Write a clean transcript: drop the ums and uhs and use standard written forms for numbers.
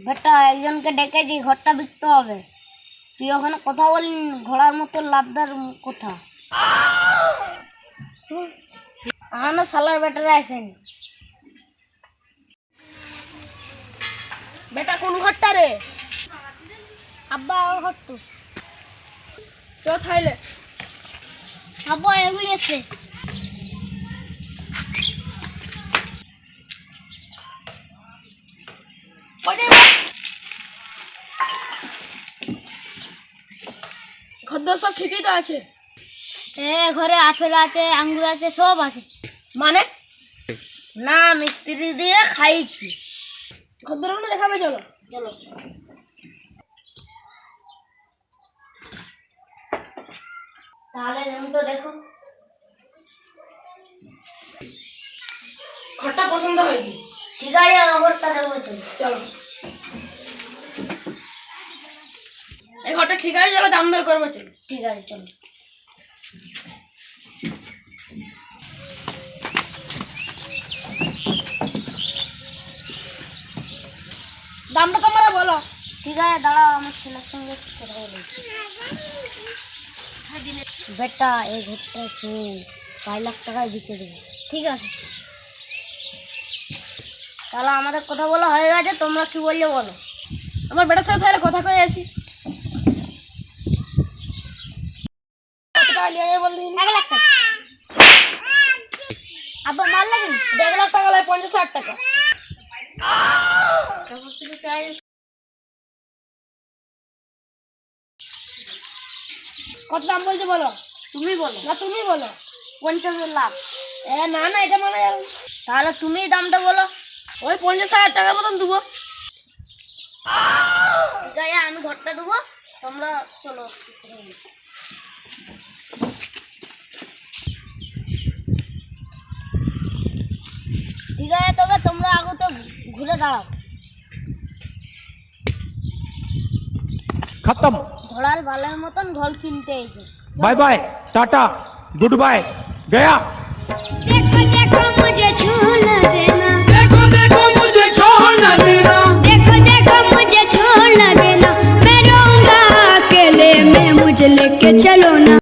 বেটা একজনকে ডেকেছি, ঘরটা বিকতে হবে। তুই ওখানে কথা বলি, ঘোড়ার মতো লাভদার কথা। এখনো সালার বেটারা আসেনি। বেটা কোন ঘরটা রে? আব্বা ও ঘরটু। চ থাইলে। আব্বা এগুলি আছে। ঘর সব ঠিকই তো আছে। ঘরে আপেল আছে, আঙ্গুর আছে, সব আছে। মানে না, মিস্ত্রি দিয়ে খাইছি। ঘর দেখাবে, চলো চলো। তাহলে রুমটা দেখো। ঘরটা পছন্দ হয়েছে। ঠিক আছে, ঘরটা দেখবো। চলো এই ঘরটা ঠিক আছে, চলো দাম দর করবো। চলো ঠিক আছে, চলো। দামটা তোমরা বলো। ঠিক আছে, দাঁড়াও, আমার ছেলের সঙ্গে কথা বলি। বেটা এই ঘরটা 5 লাখ টাকায় বিকে দেবো। ঠিক আছে, তাহলে আমাদের কথা বলা হয়ে গেছে। তোমরা কি বললে বলো। আমার বেটার সাথে তাহলে কথা কয়ে আসি। বললি 1 লাখ টাকা। আব্বা মাল লাগে 1 লাখ টাকা লাগে, 50-60 টাকা। কত দাম বলছে বলো। তুমি বলো। না তুমি বলো। 50 লাখ। না না, এটা মানে তাহলে তুমি দামটা বলো। ওই 50,000 টাকার মতন দেবো। ঠিক আছে, আমি ঘরটা দেবো, তোমরা চলো। ঠিক আছে, তবে তোমরা আগে তো ঘুরে দাঁড়াও। खत्म। ঘোড়ার বালের মতন ঘর কিনতে এসে। Bye bye tata goodbye गया। देखो देखो मुझे छू